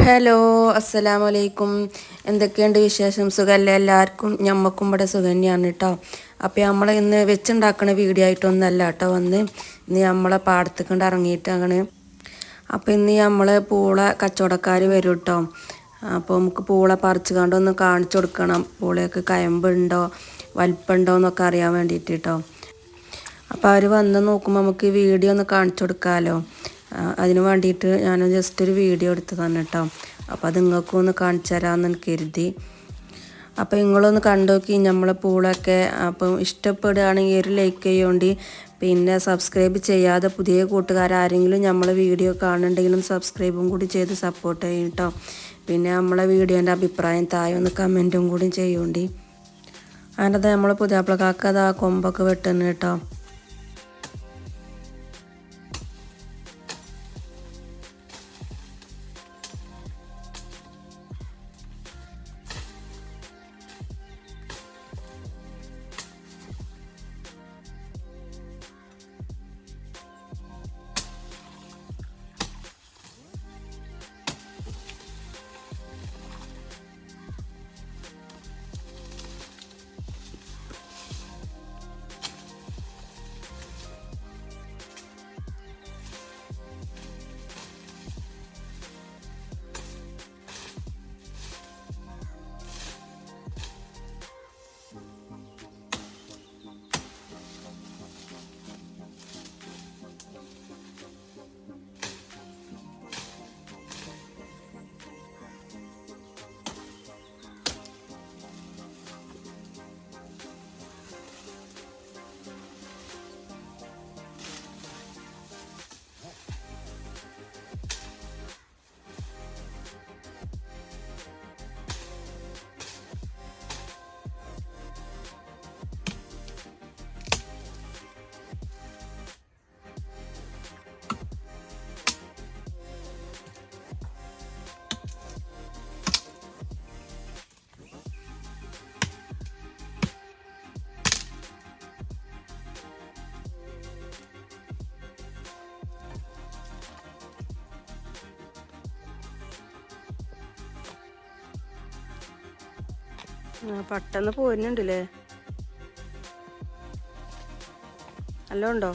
Hello അസ്സലാമു അലൈക്കും. എന്തൊക്കെയുണ്ട് വിശേഷം? സുഖമല്ലേ എല്ലാവർക്കും? ഞമ്മക്കും ഇവിടെ സുഖം തന്നെയാണ് കേട്ടോ. അപ്പോൾ നമ്മൾ ഇന്ന് വെച്ചുണ്ടാക്കണ വീഡിയോ ആയിട്ടൊന്നല്ല കേട്ടോ ഇന്ന് നമ്മളെ പാടത്തേക്ക് കൊണ്ട് ഇറങ്ങിയിട്ടാണ്. അപ്പോൾ ഇന്ന് നമ്മൾ പൂള കച്ചവടക്കാർ വരും കേട്ടോ. അപ്പോൾ നമുക്ക് പൂള പറിച്ച് കണ്ടൊന്ന് കാണിച്ചു കൊടുക്കണം. പൂളയൊക്കെ കയമ്പുണ്ടോ വലിപ്പമുണ്ടോ എന്നൊക്കെ അറിയാൻ വേണ്ടിയിട്ട് കേട്ടോ. അപ്പോൾ അവർ വന്ന് നോക്കുമ്പോൾ നമുക്ക് വീഡിയോ ഒന്ന് കാണിച്ചു കൊടുക്കാമല്ലോ. അതിന് വേണ്ടിയിട്ട് ഞാൻ ജസ്റ്റ് ഒരു വീഡിയോ എടുത്തതാണ് കേട്ടോ. അപ്പോൾ അത് നിങ്ങൾക്കും ഒന്ന് കാണിച്ചു തരാമെന്ന് കരുതി. അപ്പോൾ നിങ്ങളൊന്ന് കണ്ടു നോക്കി നമ്മളെ പൂളൊക്കെ. അപ്പം ഇഷ്ടപ്പെടുകയാണെങ്കിൽ ഒരു ലൈക്ക് ചെയ്യുകൊണ്ട്, പിന്നെ സബ്സ്ക്രൈബ് ചെയ്യാതെ പുതിയ കൂട്ടുകാരാരെങ്കിലും നമ്മളെ വീഡിയോ കാണുന്നുണ്ടെങ്കിലും സബ്സ്ക്രൈബും കൂടി ചെയ്ത് സപ്പോർട്ട് ചെയ്യും കേട്ടോ. പിന്നെ നമ്മളെ വീഡിയോൻ്റെ അഭിപ്രായം താഴെ ഒന്ന് കമൻറ്റും കൂടി ചെയ്യുകൊണ്ട്. അതിനകത്ത് നമ്മൾ പുതിയാപ്പിളക്കാർക്ക് അത് ആ കൊമ്പൊക്കെ വെട്ടുന്നു കേട്ടോ. പെട്ടെന്ന് പോരുന്നുണ്ടല്ലേ? നല്ല ഉണ്ടോ?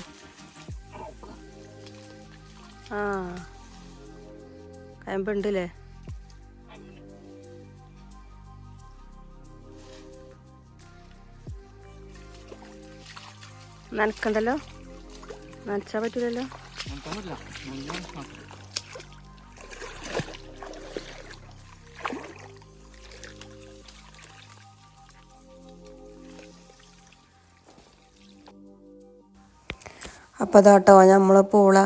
ആ കയമ്പുണ്ടല്ലേ? നനക്കണ്ടല്ലോ? നനച്ചാൽ പറ്റില്ലല്ലോ? അപ്പോൾ അതാട്ടോ നമ്മൾ പൂള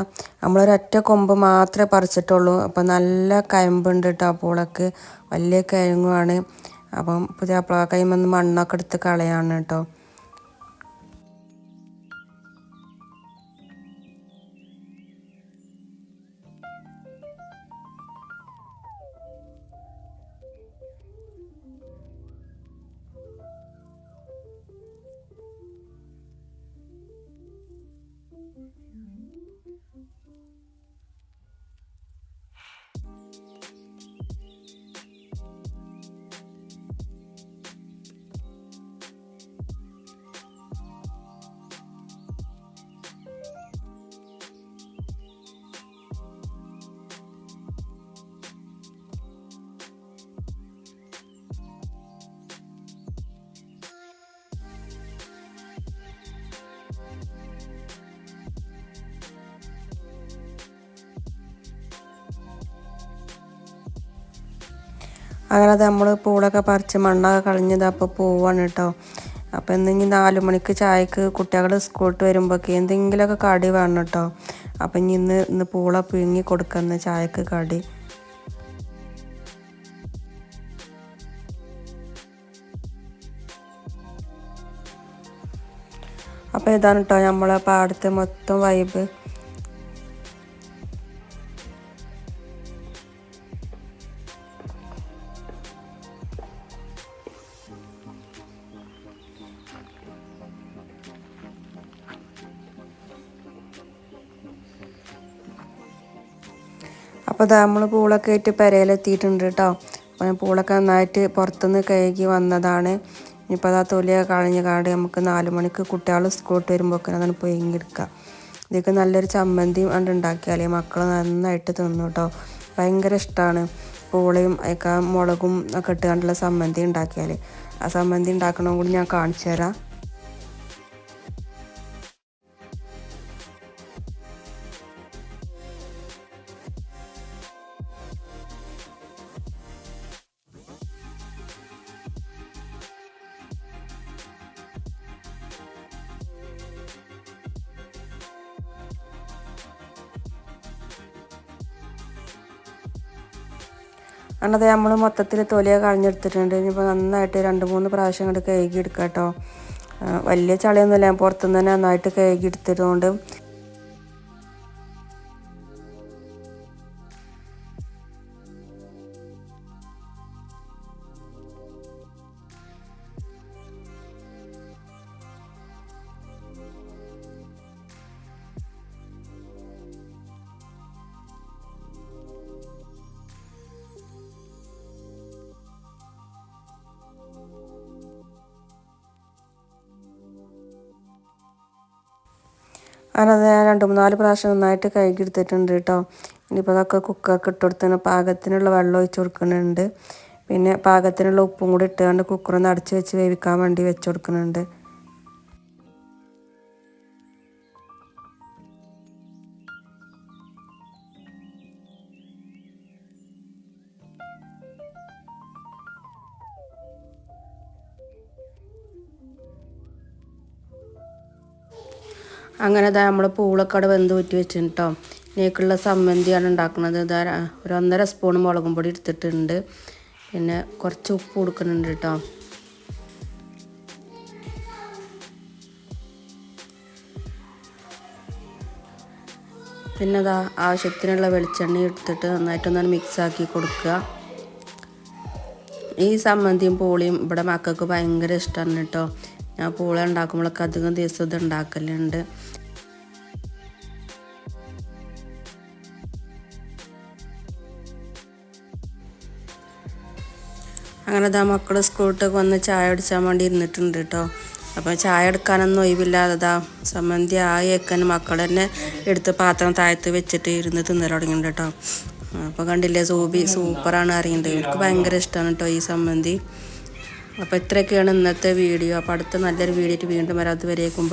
നമ്മളൊരൊറ്റ കൊമ്പ് മാത്രമേ പറിച്ചിട്ടുള്ളൂ. അപ്പോൾ നല്ല കയമ്പുണ്ട് കേട്ടോ. പൂളക്ക് വലിയ കിഴങ്ങുമാണ്. അപ്പം പുതിയ കൈമന്ന് മണ്ണൊക്കെ എടുത്ത് കളയാണ് കേട്ടോ. അങ്ങനെ നമ്മൾ പൂളൊക്കെ പറിച്ച് മണ്ണൊക്കെ കളഞ്ഞത് അപ്പോൾ പോവാണ് കേട്ടോ. അപ്പോൾ എന്തെങ്കിലും 4 മണിക്ക് ചായക്ക് കുട്ടികൾ സ്കൂളിട്ട് വരുമ്പോഴേക്ക് എന്തെങ്കിലുമൊക്കെ കടി വേണം കേട്ടോ. അപ്പം ഇന്ന് പൂള പുഴുങ്ങി കൊടുക്കുന്ന ചായക്ക് കടി. അപ്പോൾ ഇതാണ് കേട്ടോ നമ്മളെ പാടത്തെ മൊത്തം വൈബ്. അപ്പോൾ ഇതാ നമ്മൾ പൂളൊക്കെ ആയിട്ട് പെരയിലെത്തിയിട്ടുണ്ട് കേട്ടോ. അപ്പോൾ പൂളൊക്കെ നന്നായിട്ട് പുറത്തുനിന്ന് കഴുകി വന്നതാണ്. ഇനിയിപ്പോൾ അതാ തൊലിയൊക്കെ കളഞ്ഞ് കാണ്ട് നമുക്ക് 4 മണിക്ക് കുട്ടികൾ സ്കൂളിട്ട് വരുമ്പോഴൊക്കെ അതാണ് പുഴുങ്ങിയെടുക്കുക. ഇതൊക്കെ നല്ലൊരു ചമ്മന്തിയും കണ്ട് ഉണ്ടാക്കിയാൽ മക്കൾ നന്നായിട്ട് തിന്നു കേട്ടോ. ഭയങ്കര ഇഷ്ടമാണ് പൂളയും ഒക്കെ മുളകും ഒക്കെ ഇട്ട് കണ്ടുള്ള ചമ്മന്തി ഉണ്ടാക്കിയാൽ. ആ ചമ്മന്തി ഉണ്ടാക്കണതും കൂടി ഞാൻ കാണിച്ചു തരാം. അന്നത്തെ നമ്മൾ മൊത്തത്തിൽ തൊലിയൊക്കെ കളഞ്ഞെടുത്തിട്ടുണ്ട്. ഇനിയിപ്പോൾ നന്നായിട്ട് 2-3 പ്രാവശ്യം കൊണ്ട് കഴുകി എടുക്കുക കേട്ടോ. വലിയ ചളിയൊന്നുമില്ല, പുറത്തുനിന്ന് തന്നെ നന്നായിട്ട് കഴുകി എടുത്തതുകൊണ്ട്. അങ്ങനെ ഞാൻ 2-3 പ്രാവശ്യം നന്നായിട്ട് കഴുകി എടുത്തിട്ടുണ്ട് കേട്ടോ. ഇനിയിപ്പോൾ അതൊക്കെ കുക്കർക്ക് ഇട്ട് കൊടുത്തിന് പാകത്തിനുള്ള വെള്ളം ഒഴിച്ച് കൊടുക്കുന്നുണ്ട്. പിന്നെ പാകത്തിനുള്ള ഉപ്പും കൂടി ഇട്ടുകൊണ്ട് കുക്കറൊന്ന് അടച്ച് വെച്ച് വേവിക്കാൻ വേണ്ടി വെച്ച് കൊടുക്കുന്നുണ്ട്. അങ്ങനെ ഇതാ നമ്മൾ പൂളൊക്കെ അവിടെ വെന്ത് ഊറ്റി വെച്ചിട്ടുണ്ട് കേട്ടോ. ഇതിലേക്കുള്ള സമ്മന്തിയാണ് ഉണ്ടാക്കുന്നത്. ഇതാ ഒരു 1.5 സ്പൂൺ മുളകും പൊടി എടുത്തിട്ടുണ്ട്. പിന്നെ കുറച്ച് ഉപ്പ് കൊടുക്കുന്നുണ്ട് കേട്ടോ. പിന്നെ അതാ ആവശ്യത്തിനുള്ള വെളിച്ചെണ്ണ എടുത്തിട്ട് നന്നായിട്ടൊന്ന് മിക്സാക്കി കൊടുക്കുക. ഈ സമ്മന്തിയും പൂളിയും ഇവിടെ മക്കൾക്ക് ഭയങ്കര ഇഷ്ടമാണ് കേട്ടോ. ഞാൻ പൂള ഉണ്ടാക്കുമ്പോഴൊക്കെ അധികം ദിവസം ഇത് ഉണ്ടാക്കലുണ്ട്. അങ്ങനെ ഇതാ മക്കൾ സ്കൂളിട്ടൊക്കെ വന്ന് ചായ അടിച്ചാൻ വേണ്ടി ഇരുന്നിട്ടുണ്ട് കേട്ടോ. അപ്പോൾ ചായ എടുക്കാനൊന്നും ഒഴിവില്ലാതെ ഇതാ സമ്മന്തി ആയി വെക്കാൻ മക്കൾ തന്നെ എടുത്ത് പാത്രം താഴത്ത് വെച്ചിട്ട് ഇരുന്ന് തിന്നൽ തുടങ്ങിയിട്ടുണ്ട് കേട്ടോ. അപ്പോൾ കണ്ടില്ലേ സൂപ്പറാണ് അറിയുന്നത്. എനിക്ക് ഭയങ്കര ഇഷ്ടമാണ് കേട്ടോ ഈ സമ്മന്തി. അപ്പോൾ ഇത്രയൊക്കെയാണ് ഇന്നത്തെ വീഡിയോ. അപ്പോൾ അടുത്ത നല്ലൊരു വീഡിയോ വീണ്ടും വരാതെ വരേക്കും.